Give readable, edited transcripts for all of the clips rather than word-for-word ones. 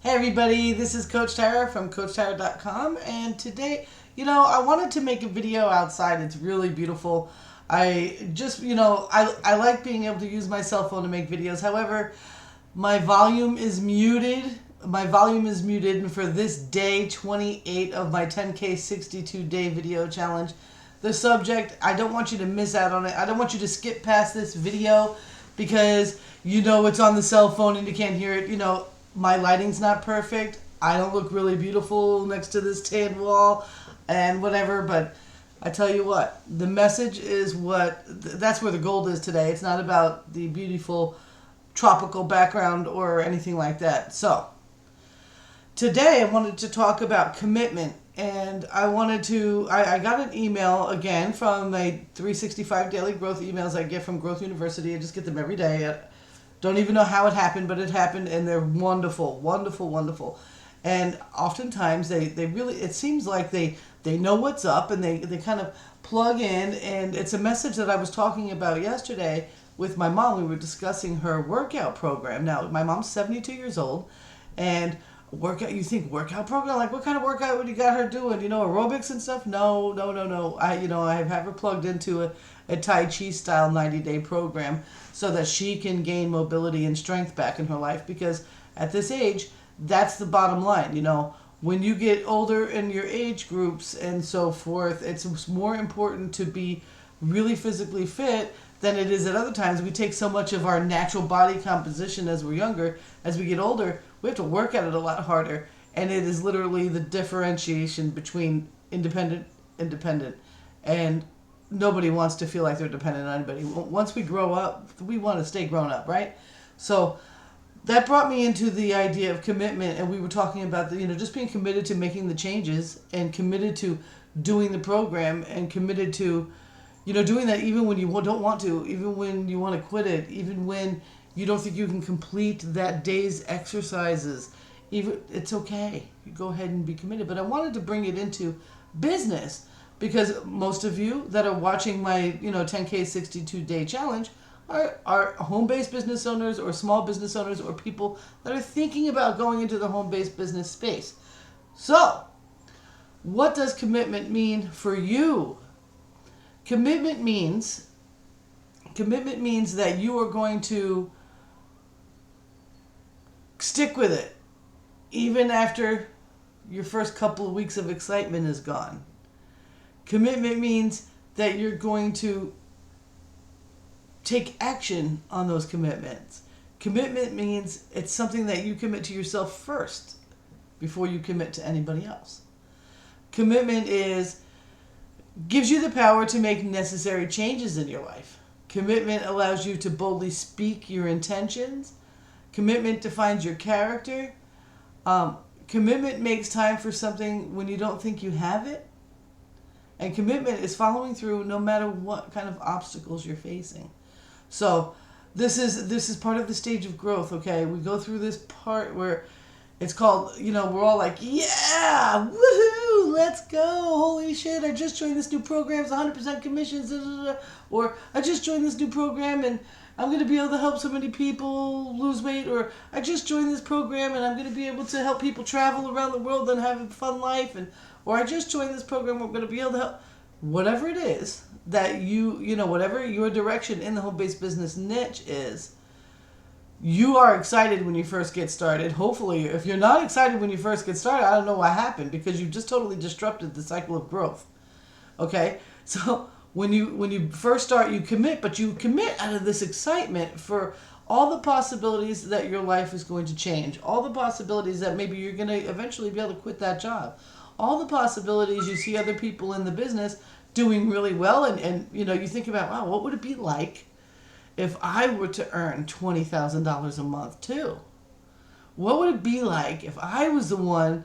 Hey everybody, this is Coach Tara from CoachTara.com, and today, I wanted to make a video outside. It's really beautiful. I just, I like being able to use my cell phone to make videos. However, my volume is muted. My volume is muted for this day 28 of my 10K 62-day video challenge. The subject, I don't want you to miss out on it. I don't want you to skip past this video because it's on the cell phone and you can't hear it. My lighting's not perfect. I don't look really beautiful next to this tan wall and whatever, but I tell you what, the message is that's where the gold is today. It's not about the beautiful tropical background or anything like that. So, today I wanted to talk about commitment, and I got an email again from my 365 daily growth emails I get from Growth University. I just get them every day. Don't even know how it happened, but it happened, and they're wonderful, wonderful, wonderful. And oftentimes they really, it seems like they know what's up, and they kind of plug in, and it's a message that I was talking about yesterday with my mom. We were discussing her workout program. Now, my mom's 72 years old, and you think workout program? Like, what kind of workout would you got her doing? Aerobics and stuff? No. I have her plugged into a Tai Chi style 90-day program so that she can gain mobility and strength back in her life, because at this age, that's the bottom line. When you get older in your age groups and so forth, it's more important to be really physically fit than it is at other times. We take so much of our natural body composition as we're younger. As we get older, we have to work at it a lot harder, and it is literally the differentiation between independent, and nobody wants to feel like they're dependent on anybody. Once we grow up, we want to stay grown up, right? So that brought me into the idea of commitment, and we were talking about just being committed to making the changes, and committed to doing the program, and committed to doing that even when you don't want to, even when you want to quit it, even when you don't think you can complete that day's exercises. It's okay. You go ahead and be committed. But I wanted to bring it into business, because most of you that are watching my 10K 62-day challenge are home-based business owners, or small business owners, or people that are thinking about going into the home-based business space. So, what does commitment mean for you? Commitment means that you are going to stick with it even after your first couple of weeks of excitement is gone. Commitment means that you're going to take action on those commitments. Commitment means it's something that you commit to yourself first before you commit to anybody else. Commitment gives you the power to make necessary changes in your life. Commitment allows you to boldly speak your intentions. Commitment defines your character. Commitment makes time for something when you don't think you have it. And commitment is following through no matter what kind of obstacles you're facing. So this is part of the stage of growth, okay? We go through this part where it's called, we're all like, yeah, woohoo, let's go, holy shit, I just joined this new program, it's 100% commissions, or I just joined this new program and I'm going to be able to help so many people lose weight, or I just joined this program and I'm going to be able to help people travel around the world and have a fun life, or I just joined this program, we're going to be able to help, whatever it is that whatever your direction in the home-based business niche is. You are excited when you first get started. Hopefully, if you're not excited when you first get started, I don't know what happened, because you just totally disrupted the cycle of growth. Okay? So when you first start, you commit, but you commit out of this excitement for all the possibilities that your life is going to change, all the possibilities that maybe you're going to eventually be able to quit that job, all the possibilities you see other people in the business doing really well, and you think about, wow, what would it be like if I were to earn $20,000 a month too? What would it be like if I was the one,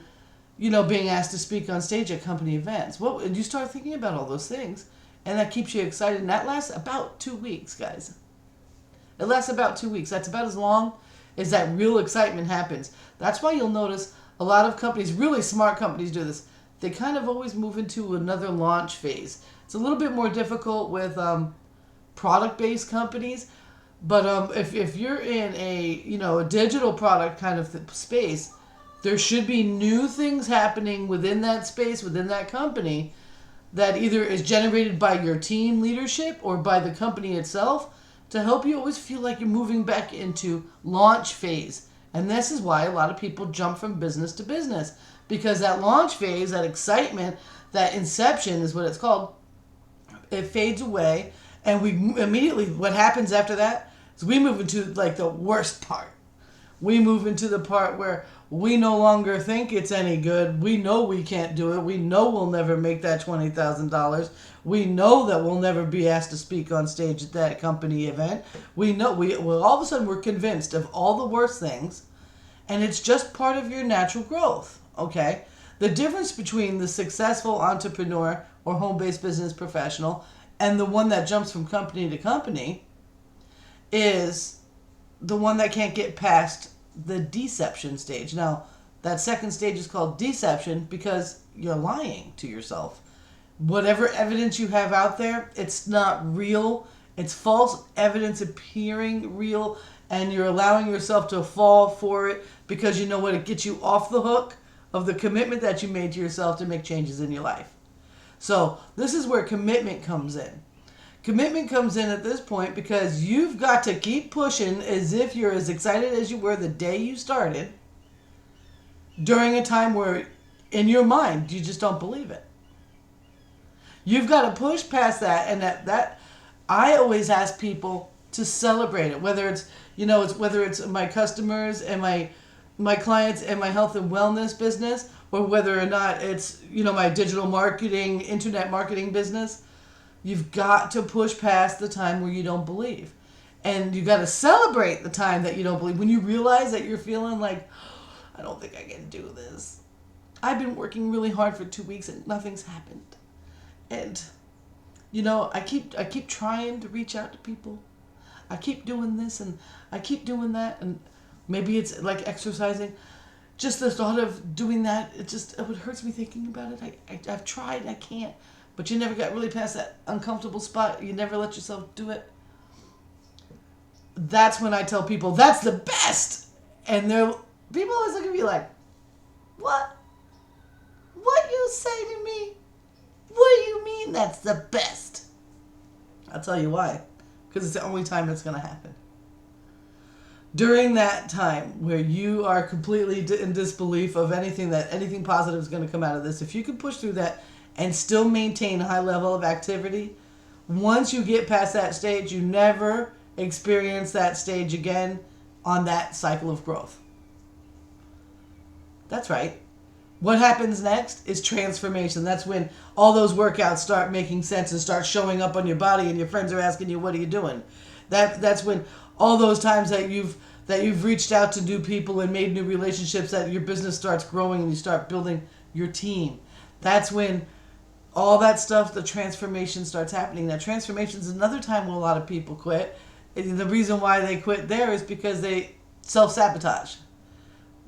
being asked to speak on stage at company events? And you start thinking about all those things, and that keeps you excited. And that lasts about 2 weeks, guys. It lasts about 2 weeks. That's about as long as that real excitement happens. That's why you'll notice a lot of companies, really smart companies, do this. They kind of always move into another launch phase. It's a little bit more difficult with product-based companies, but if you're in a digital product kind of space, There should be new things happening within that space, within that company, that either is generated by your team leadership or by the company itself to help you always feel like you're moving back into launch phase. And this is why a lot of people jump from business to business, because that launch phase, that excitement, that inception is what it's called, it fades away. And we immediately, what happens after that is we move into like the worst part. We move into the part where we no longer think it's any good. We know we can't do it. We know we'll never make that $20,000. We know that we'll never be asked to speak on stage at that company event. We know well, all of a sudden we're convinced of all the worst things, and it's just part of your natural growth. Okay? The difference between the successful entrepreneur or home-based business professional and the one that jumps from company to company is the one that can't get past the deception stage. Now, that second stage is called deception because you're lying to yourself. Whatever evidence you have out there, it's not real. It's false evidence appearing real, and you're allowing yourself to fall for it because you know what? It gets you off the hook of the commitment that you made to yourself to make changes in your life. So this is where commitment comes in. Commitment comes in at this point because you've got to keep pushing as if you're as excited as you were the day you started, during a time where in your mind you just don't believe it. You've got to push past that, and that I always ask people to celebrate it, whether it's whether it's my customers and my clients and my health and wellness business, or whether or not it's my digital marketing, internet marketing business. You've got to push past the time where you don't believe. And you got to celebrate the time that you don't believe. When you realize that you're feeling like, I don't think I can do this. I've been working really hard for 2 weeks and nothing's happened. And, I keep trying to reach out to people. I keep doing this and I keep doing that. And maybe it's like exercising. Just the thought of doing that, it hurts me thinking about it. I've tried, I can't. But you never got really past that uncomfortable spot. You never let yourself do it. That's when I tell people, that's the best. And people always look at me like, what? What you say to me? What do you mean that's the best? I'll tell you why. Because it's the only time it's going to happen. During that time where you are completely in disbelief of anything positive is going to come out of this, if you can push through that and still maintain a high level of activity, once you get past that stage, you never experience that stage again on that cycle of growth. That's right. What happens next is transformation. That's when all those workouts start making sense and start showing up on your body, and your friends are asking you, what are you doing? That's when all those times that you've reached out to new people and made new relationships, that your business starts growing and you start building your team. That's when all that stuff, the transformation starts happening. That transformation is another time when a lot of people quit. And the reason why they quit there is because they self-sabotage.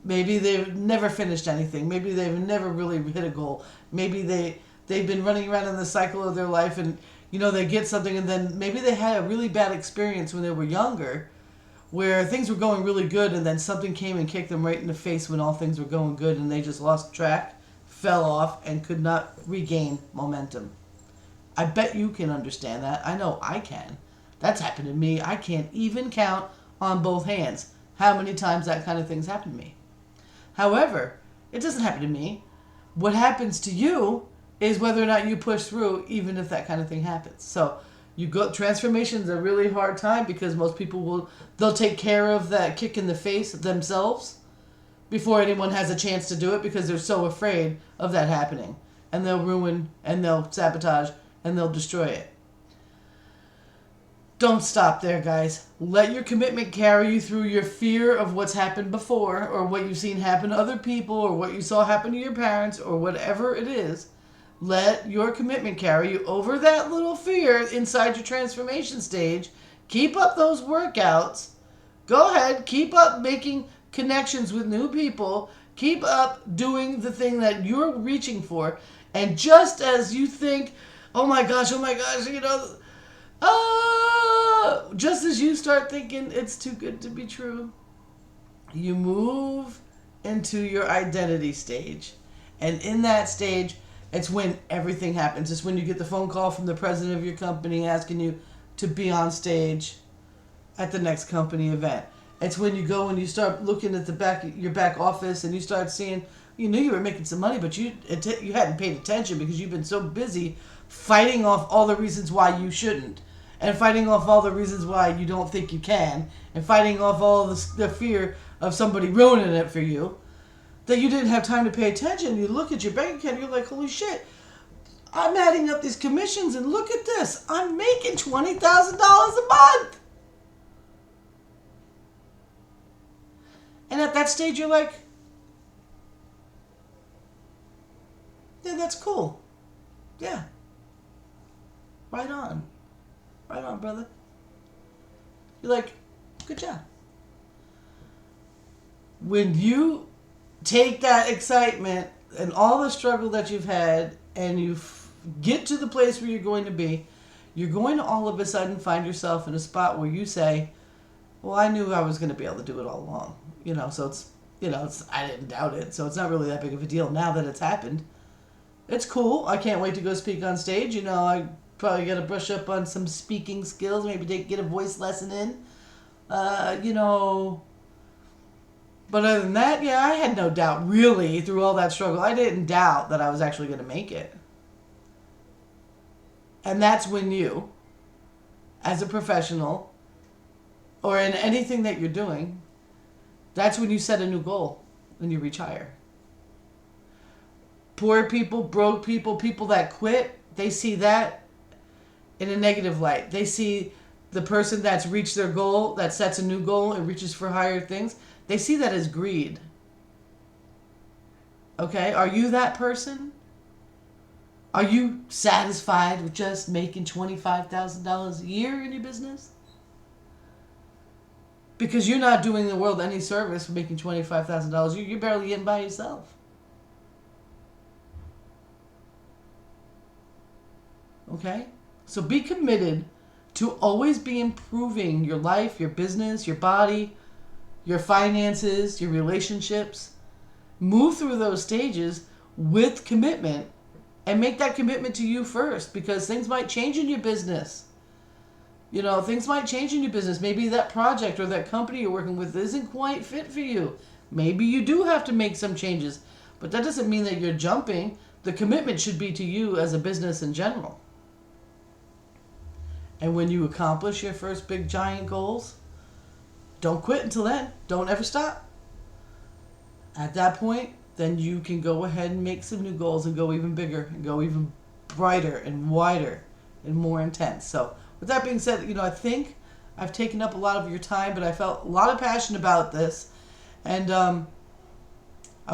Maybe they've never finished anything. Maybe they've never really hit a goal. Maybe they've been running around in the cycle of their life, and they get something, and then maybe they had a really bad experience when they were younger where things were going really good, and then something came and kicked them right in the face when all things were going good, and they just lost track, fell off, and could not regain momentum. I bet you can understand that. I know I can. That's happened to me. I can't even count on both hands how many times that kind of thing's happened to me. However, it doesn't happen to me. What happens to you is whether or not you push through, even if that kind of thing happens. So transformation's a really hard time because most people they'll take care of that kick in the face themselves before anyone has a chance to do it, because they're so afraid of that happening. And they'll ruin and they'll sabotage and they'll destroy it. Don't stop there, guys. Let your commitment carry you through your fear of what's happened before, or what you've seen happen to other people, or what you saw happen to your parents, or whatever it is. Let your commitment carry you over that little fear inside your transformation stage. Keep up those workouts. Go ahead. Keep up making connections with new people. Keep up doing the thing that you're reaching for. And just as you think, oh my gosh, just as you start thinking it's too good to be true, you move into your identity stage. And in that stage, it's when everything happens. It's when you get the phone call from the president of your company asking you to be on stage at the next company event. It's when you go and you start looking at your back office, and you start seeing, you knew you were making some money, but you hadn't paid attention because you've been so busy fighting off all the reasons why you shouldn't, and fighting off all the reasons why you don't think you can, and fighting off all the fear of somebody ruining it for you, that you didn't have time to pay attention. You look at your bank account, you're like, holy shit, I'm adding up these commissions, and look at this. I'm making $20,000 a month. And at that stage, you're like, yeah, that's cool. Yeah. Right on. Right on, brother. You're like, good job. When you take that excitement and all the struggle that you've had, and you get to the place where you're going to be, you're going to all of a sudden find yourself in a spot where you say, well, I knew I was going to be able to do it all along. So it's, I didn't doubt it. So it's not really that big of a deal now that it's happened. It's cool. I can't wait to go speak on stage. I probably got to brush up on some speaking skills, maybe get a voice lesson in. But other than that, yeah, I had no doubt, really, through all that struggle. I didn't doubt that I was actually going to make it. And that's when you, as a professional, or in anything that you're doing, that's when you set a new goal and you reach higher. Poor people, broke people, people that quit, they see that in a negative light. They see the person that's reached their goal, that sets a new goal and reaches for higher things, they see that as greed. Okay? Are you that person? Are you satisfied with just making $25,000 a year in your business? Because you're not doing the world any service for making $25,000. You're barely getting by yourself. Okay? So be committed to always be improving your life, your business, your body, your finances, your relationships. Move through those stages with commitment, and make that commitment to you first, because things might change in your business. Things might change in your business. Maybe that project or that company you're working with isn't quite fit for you. Maybe you do have to make some changes, but that doesn't mean that you're jumping. The commitment should be to you as a business in general. And when you accomplish your first big giant goals, don't quit until then. Don't ever stop. At that point, then you can go ahead and make some new goals and go even bigger and go even brighter and wider and more intense. So with that being said, I think I've taken up a lot of your time, but I felt a lot of passion about this. And I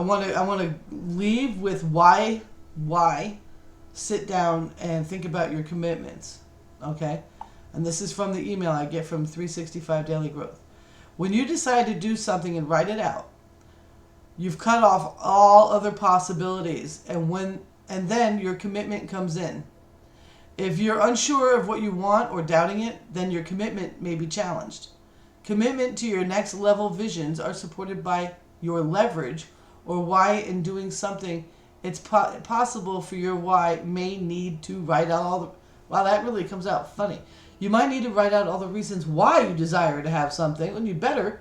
want to leave with why sit down and think about your commitments. Okay? And this is from the email I get from 365 Daily Growth. When you decide to do something and write it out, you've cut off all other possibilities, and then your commitment comes in. If you're unsure of what you want or doubting it, then your commitment may be challenged. Commitment to your next level visions are supported by your leverage, or why in doing something it's possible for your why may need to write out all the... Wow, that really comes out funny. You might need to write out all the reasons why you desire to have something, and you better,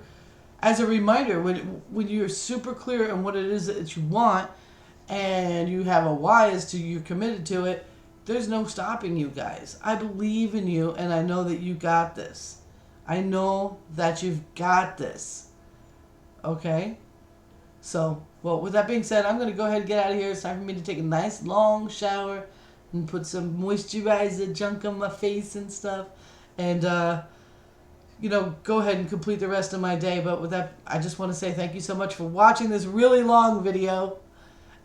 as a reminder, when you're super clear on what it is that you want, and you have a why as to you're committed to it, there's no stopping you guys. I believe in you, and I know that you got this. I know that you've got this. Okay? So, well, with that being said, I'm going to go ahead and get out of here. It's time for me to take a nice long shower and put some moisturizer junk on my face and stuff. And, go ahead and complete the rest of my day. But with that, I just want to say thank you so much for watching this really long video.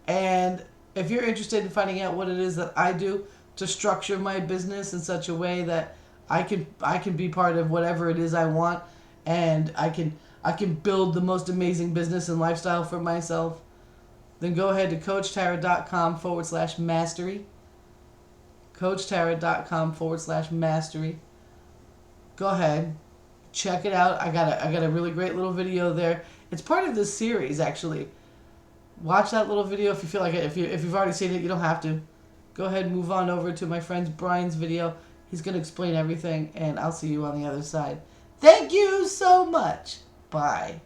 And if you're interested in finding out what it is that I do to structure my business in such a way that I can be part of whatever it is I want, and I can build the most amazing business and lifestyle for myself, then go ahead to CoachTara.com/mastery. CoachTara.com/mastery. Go ahead, check it out. I got a really great little video there. It's part of this series, actually. Watch that little video if you feel like it. If you've already seen it, you don't have to. Go ahead and move on over to my friend Brian's video. He's going to explain everything, and I'll see you on the other side. Thank you so much. Bye.